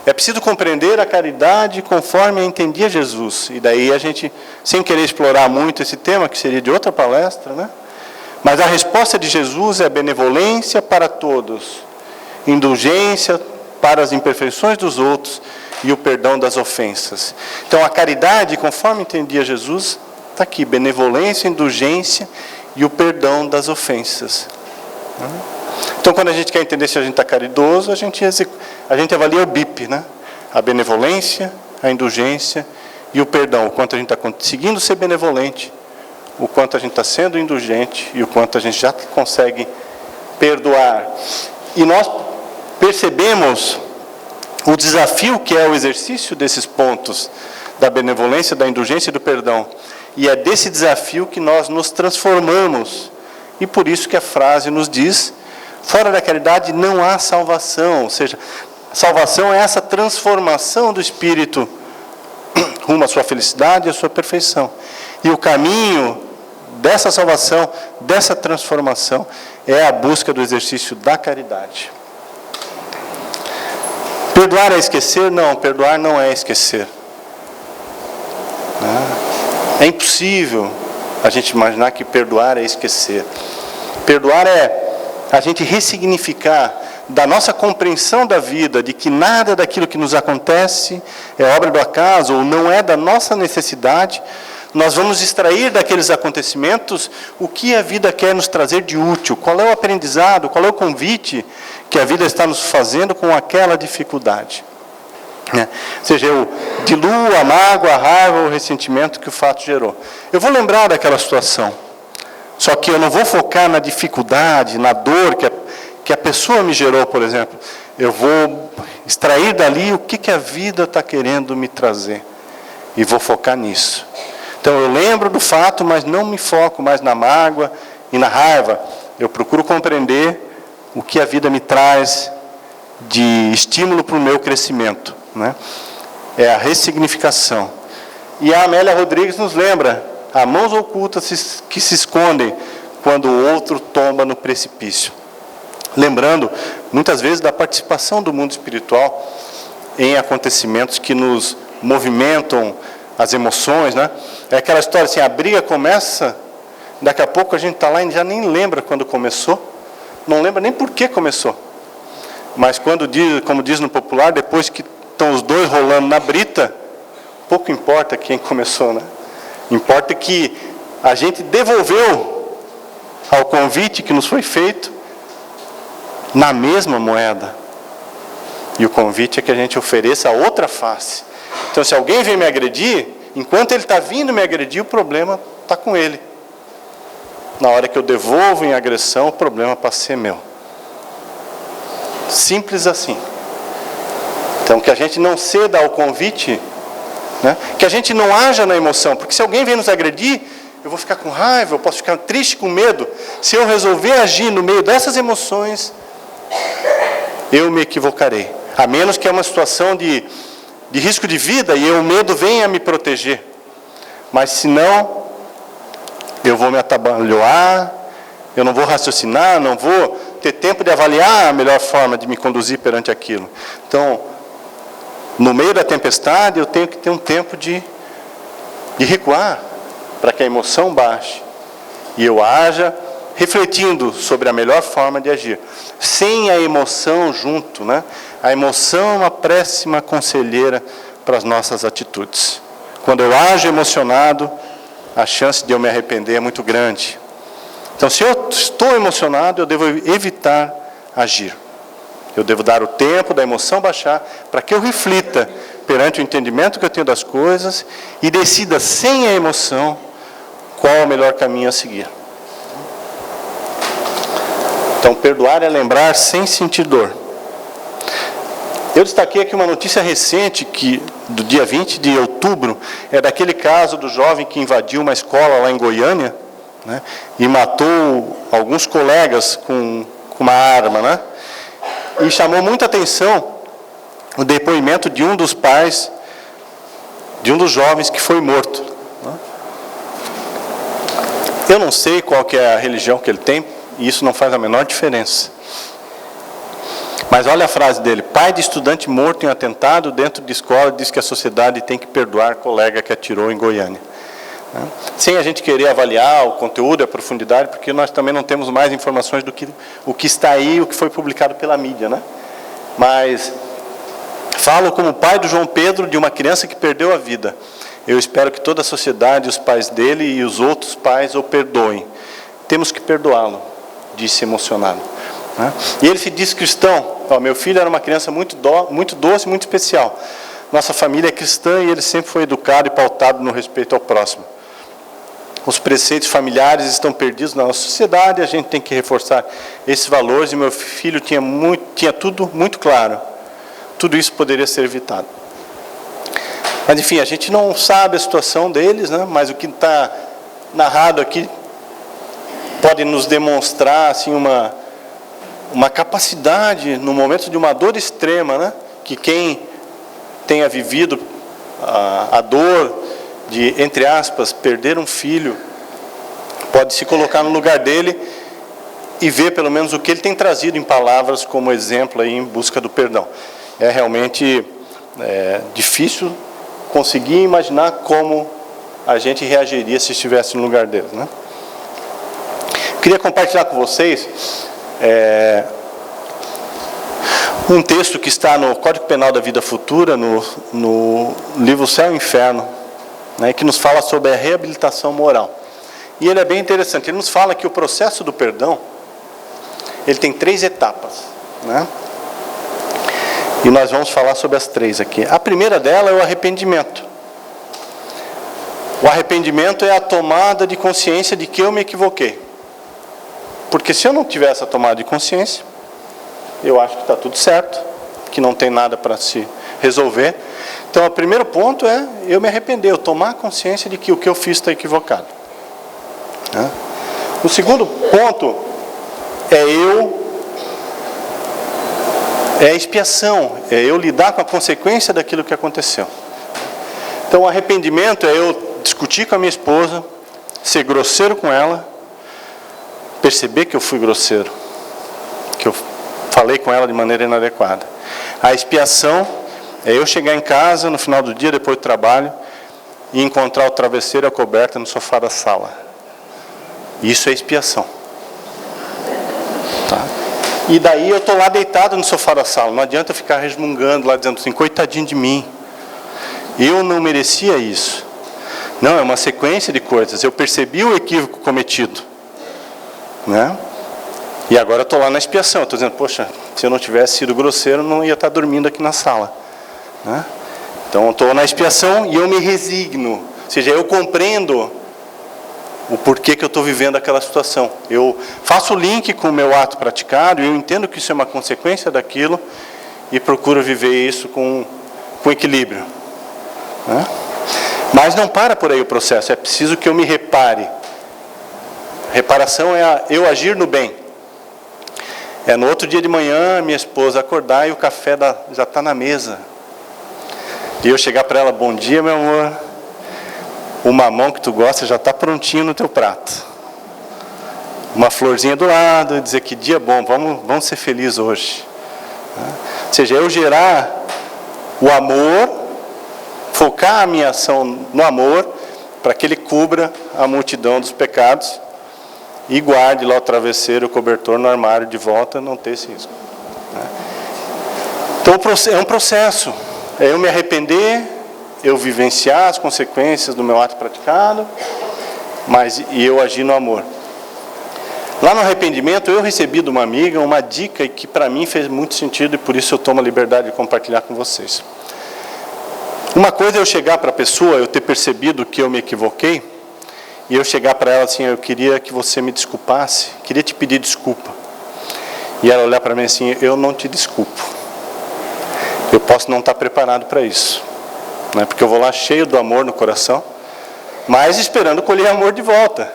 é preciso compreender a caridade conforme entendia Jesus. E daí a gente, sem querer explorar muito esse tema, que seria de outra palestra, né? Mas a resposta de Jesus é benevolência para todos, indulgência para as imperfeições dos outros e o perdão das ofensas. Então a caridade, conforme entendia Jesus, está aqui: benevolência, indulgência e o perdão das ofensas. Então quando a gente quer entender se a gente está caridoso, a gente avalia o BIP, né? A benevolência, a indulgência e o perdão. O quanto a gente está conseguindo ser benevolente, o quanto a gente está sendo indulgente e o quanto a gente já consegue perdoar. E nós percebemos o desafio que é o exercício desses pontos da benevolência, da indulgência e do perdão. E é desse desafio que nós nos transformamos. E por isso que a frase nos diz: fora da caridade não há salvação. Ou seja, salvação é essa transformação do espírito rumo à sua felicidade e à sua perfeição. E o caminho dessa salvação, dessa transformação, é a busca do exercício da caridade. Perdoar é esquecer? Não, perdoar não é esquecer. É impossível a gente imaginar que perdoar é esquecer. Perdoar é a gente ressignificar da nossa compreensão da vida, de que nada daquilo que nos acontece é obra do acaso ou não é da nossa necessidade, nós vamos extrair daqueles acontecimentos o que a vida quer nos trazer de útil, qual é o aprendizado, qual é o convite que a vida está nos fazendo com aquela dificuldade. Seja, eu diluo a mágoa, a raiva, o ressentimento que o fato gerou. Eu vou lembrar daquela situação, só que eu não vou focar na dificuldade, na dor que a pessoa me gerou, por exemplo. Eu vou extrair dali o que a vida está querendo me trazer, e vou focar nisso. Então eu lembro do fato, mas não me foco mais na mágoa e na raiva. Eu procuro compreender o que a vida me traz de estímulo para o meu crescimento, né? É a ressignificação. E a Amélia Rodrigues nos lembra: há mãos ocultas que se escondem quando o outro tomba no precipício. Lembrando, muitas vezes, da participação do mundo espiritual em acontecimentos que nos movimentam as emoções, né? É aquela história assim, a briga começa, daqui a pouco a gente está lá e já nem lembra quando começou, não lembra nem por que começou. Mas quando diz, como diz no popular, depois que estão os dois rolando na brita, pouco importa quem começou, né? Importa que a gente devolveu ao convite que nos foi feito na mesma moeda. E o convite é que a gente ofereça a outra face. Então, se alguém vem me agredir, enquanto ele está vindo me agredir, o problema está com ele. Na hora que eu devolvo em agressão, o problema passa a ser meu. Simples assim. Então, que a gente não ceda ao convite, né? Que a gente não haja na emoção, porque se alguém vem nos agredir, eu vou ficar com raiva, eu posso ficar triste, com medo. Se eu resolver agir no meio dessas emoções, eu me equivocarei. A menos que é uma situação de risco de vida e o medo venha me proteger. Mas se não, eu vou me atabalhoar, eu não vou raciocinar, não vou ter tempo de avaliar a melhor forma de me conduzir perante aquilo. Então, no meio da tempestade, eu tenho que ter um tempo de recuar, para que a emoção baixe e eu haja refletindo sobre a melhor forma de agir, sem a emoção junto, né? A emoção é uma péssima conselheira para as nossas atitudes. Quando eu ajo emocionado, a chance de eu me arrepender é muito grande. Então, se eu estou emocionado, eu devo evitar agir. Eu devo dar o tempo da emoção baixar, para que eu reflita perante o entendimento que eu tenho das coisas e decida, sem a emoção, qual é o melhor caminho a seguir. Então, perdoar é lembrar sem sentir dor. Eu destaquei aqui uma notícia recente, do dia 20 de outubro, é daquele caso do jovem que invadiu uma escola lá em Goiânia, né, e matou alguns colegas com uma arma, né? E chamou muita atenção o depoimento de um dos pais, de um dos jovens que foi morto, né? Eu não sei qual que é a religião que ele tem, e isso não faz a menor diferença. Mas olha a frase dele: pai de estudante morto em um atentado dentro de escola, diz que a sociedade tem que perdoar colega que atirou em Goiânia. Sem a gente querer avaliar o conteúdo e a profundidade, porque nós também não temos mais informações do que o que está aí, o que foi publicado pela mídia, né? Mas falo como pai do João Pedro, de uma criança que perdeu a vida. Eu espero que toda a sociedade, os pais dele e os outros pais o perdoem. Temos que perdoá-lo, disse emocionado, né? E ele se diz cristão. Meu filho era uma criança muito doce, muito especial. Nossa família é cristã e ele sempre foi educado e pautado no respeito ao próximo. Os preceitos familiares estão perdidos na nossa sociedade, a gente tem que reforçar esses valores, e meu filho tinha tudo muito claro. Tudo isso poderia ser evitado. Mas, enfim, a gente não sabe a situação deles, né? Mas o que está narrado aqui pode nos demonstrar assim, uma capacidade, no momento de uma dor extrema, né? Que quem tenha vivido a dor de, entre aspas, perder um filho, pode se colocar no lugar dele e ver pelo menos o que ele tem trazido em palavras como exemplo aí em busca do perdão. É realmente difícil conseguir imaginar como a gente reagiria se estivesse no lugar dele, né? Queria compartilhar com vocês um texto que está no Código Penal da Vida Futura, no livro Céu e Inferno, né, que nos fala sobre a reabilitação moral. E ele é bem interessante. Ele nos fala que o processo do perdão, ele tem 3 etapas, né? E nós vamos falar sobre as 3 aqui. A primeira dela é o arrependimento. O arrependimento é a tomada de consciência de que eu me equivoquei. Porque se eu não tiver essa tomada de consciência, eu acho que está tudo certo, que não tem nada para se resolver. Então, o primeiro ponto é eu me arrepender, eu tomar consciência de que o que eu fiz está equivocado. Né? O segundo ponto é a expiação, é eu lidar com a consequência daquilo que aconteceu. Então, o arrependimento é eu discutir com a minha esposa, ser grosseiro com ela, perceber que eu fui grosseiro, que eu falei com ela de maneira inadequada. A expiação é eu chegar em casa no final do dia, depois do trabalho, e encontrar o travesseiro e a coberta no sofá da sala. Isso é expiação. Tá? E daí eu estou lá deitado no sofá da sala. Não adianta eu ficar resmungando lá, dizendo assim, coitadinho de mim. Eu não merecia isso. Não, é uma sequência de coisas. Eu percebi o equívoco cometido. Né? E agora eu estou lá na expiação. Eu estou dizendo, poxa, se eu não tivesse sido grosseiro, eu não ia estar dormindo aqui na sala. Né? Então eu estou na expiação e eu me resigno. Ou seja, eu compreendo o porquê que eu estou vivendo aquela situação. Eu faço o link com o meu ato praticado, eu entendo que isso é uma consequência daquilo e procuro viver isso com equilíbrio. Né? Mas não para por aí o processo, é preciso que eu me repare. Reparação é eu agir no bem. É no outro dia de manhã, minha esposa acordar e o café já está na mesa. E eu chegar para ela, bom dia, meu amor. O mamão que tu gosta já está prontinho no teu prato. Uma florzinha do lado, dizer que dia bom, vamos ser felizes hoje. Ou seja, eu gerar o amor, focar a minha ação no amor, para que ele cubra a multidão dos pecados e guarde lá o travesseiro, o cobertor no armário de volta, não ter esse risco. Então é um processo, é eu me arrepender, eu vivenciar as consequências do meu ato praticado, e eu agir no amor. Lá no arrependimento, eu recebi de uma amiga uma dica que para mim fez muito sentido e por isso eu tomo a liberdade de compartilhar com vocês. Uma coisa é eu chegar para a pessoa, eu ter percebido que eu me equivoquei, e eu chegar para ela assim, eu queria que você me desculpasse, queria te pedir desculpa. E ela olhar para mim assim, eu não te desculpo. Eu posso não estar preparado para isso. Né? Porque eu vou lá cheio do amor no coração, mas esperando colher amor de volta.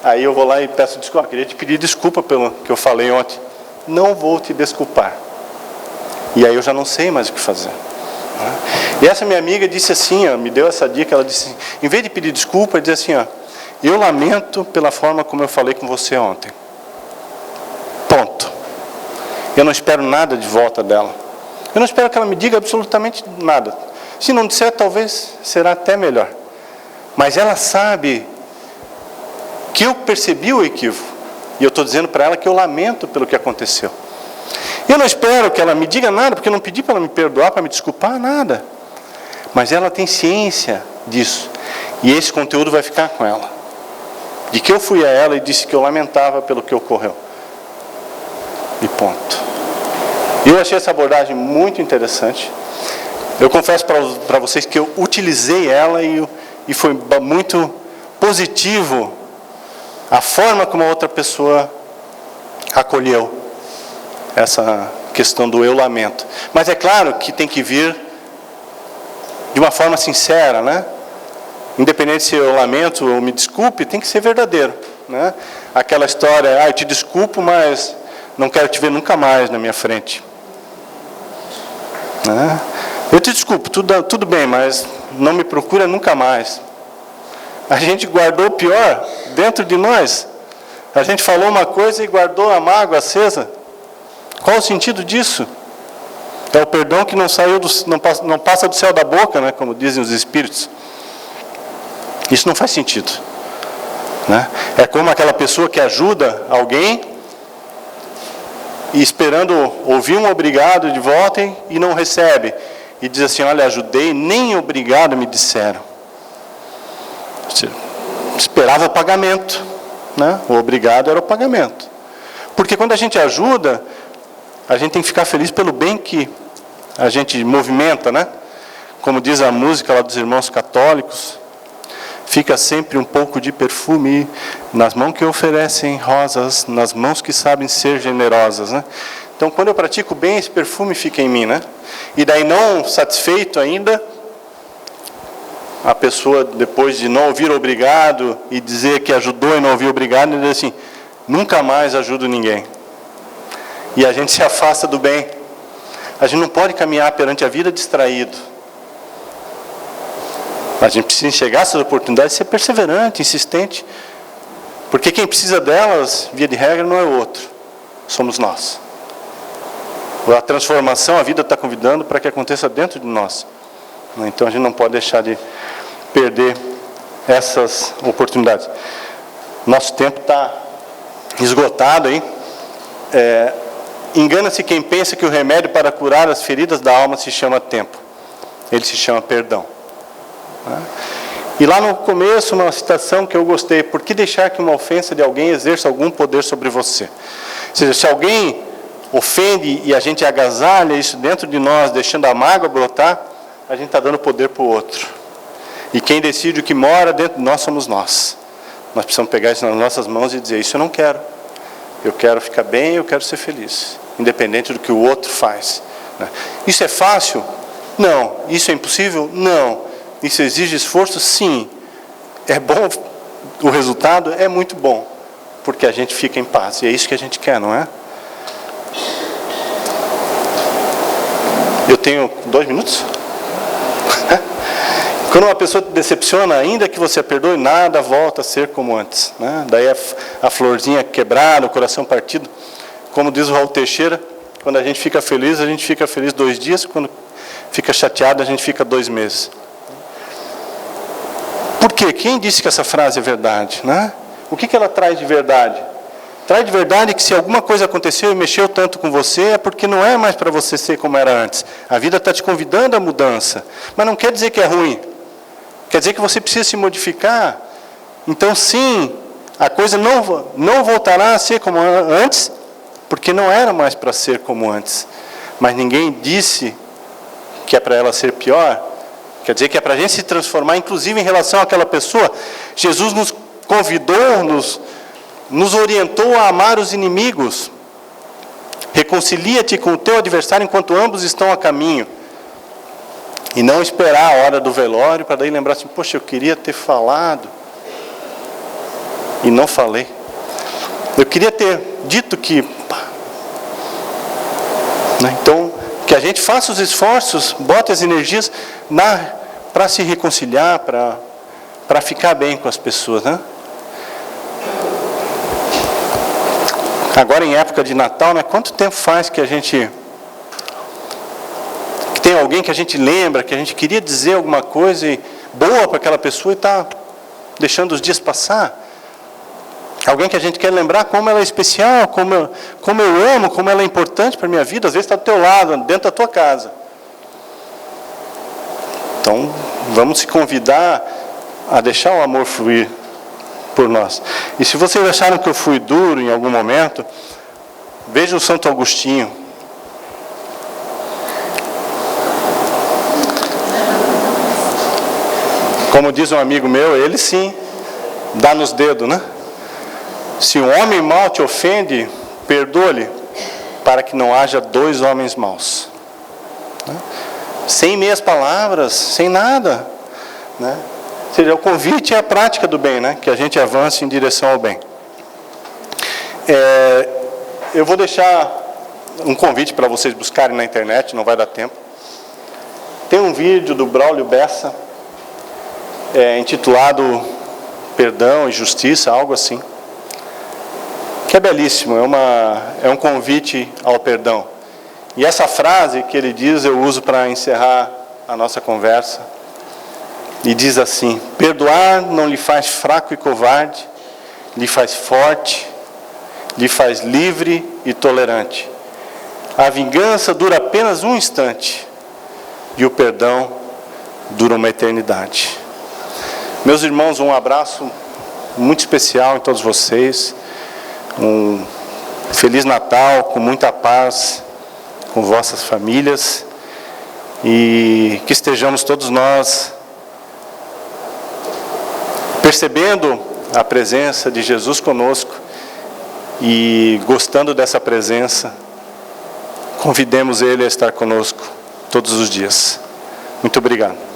Aí eu vou lá e peço desculpa, queria te pedir desculpa pelo que eu falei ontem. Não vou te desculpar. E aí eu já não sei mais o que fazer. Né? E essa minha amiga disse assim, me deu essa dica, ela disse assim, em vez de pedir desculpa, diz assim, eu lamento pela forma como eu falei com você ontem. Ponto. Eu não espero nada de volta dela. Eu não espero que ela me diga absolutamente nada. Se não disser, talvez será até melhor. Mas ela sabe que eu percebi o equívoco. E eu estou dizendo para ela que eu lamento pelo que aconteceu. Eu não espero que ela me diga nada, porque eu não pedi para ela me perdoar, para me desculpar, nada. Mas ela tem ciência disso. E esse conteúdo vai ficar com ela. De que eu fui a ela e disse que eu lamentava pelo que ocorreu. E ponto. Eu achei essa abordagem muito interessante. Eu confesso para vocês que eu utilizei ela e foi muito positivo a forma como a outra pessoa acolheu essa questão do eu lamento. Mas é claro que tem que vir de uma forma sincera, né? Independente se eu lamento ou me desculpe, tem que ser verdadeiro, né? Aquela história, eu te desculpo, mas não quero te ver nunca mais na minha frente. Né? Eu te desculpo, tudo bem, mas não me procura nunca mais. A gente guardou o pior dentro de nós. A gente falou uma coisa e guardou a mágoa acesa. Qual o sentido disso? É o perdão que não passa do céu da boca, né, como dizem os espíritos. Isso não faz sentido. Né? É como aquela pessoa que ajuda alguém e esperando ouvir um obrigado de volta e não recebe. E diz assim, olha, ajudei, nem obrigado me disseram. Você esperava o pagamento, né? O obrigado era o pagamento. Porque quando a gente ajuda, a gente tem que ficar feliz pelo bem que a gente movimenta, né? Como diz a música lá dos irmãos católicos, fica sempre um pouco de perfume nas mãos que oferecem rosas, nas mãos que sabem ser generosas, né? Então, quando eu pratico o bem, esse perfume fica em mim, né? E daí, não satisfeito ainda, a pessoa, depois de não ouvir obrigado e dizer que ajudou e não ouvir obrigado, diz assim, nunca mais ajudo ninguém. E a gente se afasta do bem. A gente não pode caminhar perante a vida distraído. A gente precisa enxergar essas oportunidades e ser perseverante, insistente. Porque quem precisa delas, via de regra, não é o outro. Somos nós. A transformação, a vida está convidando para que aconteça dentro de nós. Então a gente não pode deixar de perder essas oportunidades. Nosso tempo está esgotado aí. Engana-se quem pensa que o remédio para curar as feridas da alma se chama tempo. Ele se chama perdão. E lá no começo, uma citação que eu gostei: por que deixar que uma ofensa de alguém exerça algum poder sobre você? Ou seja, se alguém ofende e a gente agasalha isso dentro de nós, deixando a mágoa brotar, a gente está dando poder para o outro. E quem decide o que mora dentro de nós somos nós. Nós precisamos pegar isso nas nossas mãos e dizer, isso eu não quero. Eu quero ficar bem, eu quero ser feliz. Independente do que o outro faz. Isso é fácil? Não. Isso é impossível? Não. Isso exige esforço? Sim. É bom? O resultado é muito bom. Porque a gente fica em paz. E é isso que a gente quer, não é? Eu tenho 2 minutos? Quando uma pessoa te decepciona, ainda que você a perdoe, nada volta a ser como antes, né? Daí a florzinha quebrada, o coração partido. Como diz o Raul Teixeira, quando a gente fica feliz 2 dias. Quando fica chateado, a gente fica 2 meses. Por quê? Quem disse que essa frase é verdade, né? O que ela traz de verdade? Traz de verdade que se alguma coisa aconteceu e mexeu tanto com você, é porque não é mais para você ser como era antes. A vida está te convidando à mudança. Mas não quer dizer que é ruim. Quer dizer que você precisa se modificar. Então, sim, a coisa não voltará a ser como antes, porque não era mais para ser como antes. Mas ninguém disse que é para ela ser pior. Quer dizer que é para a gente se transformar, inclusive em relação àquela pessoa. Jesus nos convidou, nos orientou a amar os inimigos. Reconcilia-te com o teu adversário enquanto ambos estão a caminho. E não esperar a hora do velório para daí lembrar assim, poxa, eu queria ter falado. E não falei. Eu queria ter dito que... Então, que a gente faça os esforços, bote as energias para se reconciliar, para ficar bem com as pessoas, né? Agora em época de Natal, né? Quanto tempo faz que a gente... que tem alguém que a gente lembra, que a gente queria dizer alguma coisa boa para aquela pessoa e está deixando os dias passar? Alguém que a gente quer lembrar como ela é especial, como eu amo, como ela é importante para a minha vida, às vezes está do teu lado, dentro da tua casa. Então, vamos se convidar a deixar o amor fluir por nós. E se vocês acharam que eu fui duro em algum momento, vejam o Santo Agostinho. Como diz um amigo meu, ele sim dá nos dedos, né? Se um homem mau te ofende, perdoa-lhe, para que não haja 2 homens maus. Né? Sem meias palavras, sem nada. Né? Ou seja, o convite é a prática do bem, né? Que a gente avance em direção ao bem. Eu vou deixar um convite para vocês buscarem na internet, não vai dar tempo. Tem um vídeo do Braulio Bessa, intitulado Perdão e Justiça, algo assim. Que é belíssimo, é um convite ao perdão. E essa frase que ele diz, eu uso para encerrar a nossa conversa. E diz assim: perdoar não lhe faz fraco e covarde, lhe faz forte, lhe faz livre e tolerante. A vingança dura apenas um instante, e o perdão dura uma eternidade. Meus irmãos, um abraço muito especial em todos vocês. Um Feliz Natal, com muita paz, com vossas famílias. E que estejamos todos nós percebendo a presença de Jesus conosco e gostando dessa presença, convidemos Ele a estar conosco todos os dias. Muito obrigado.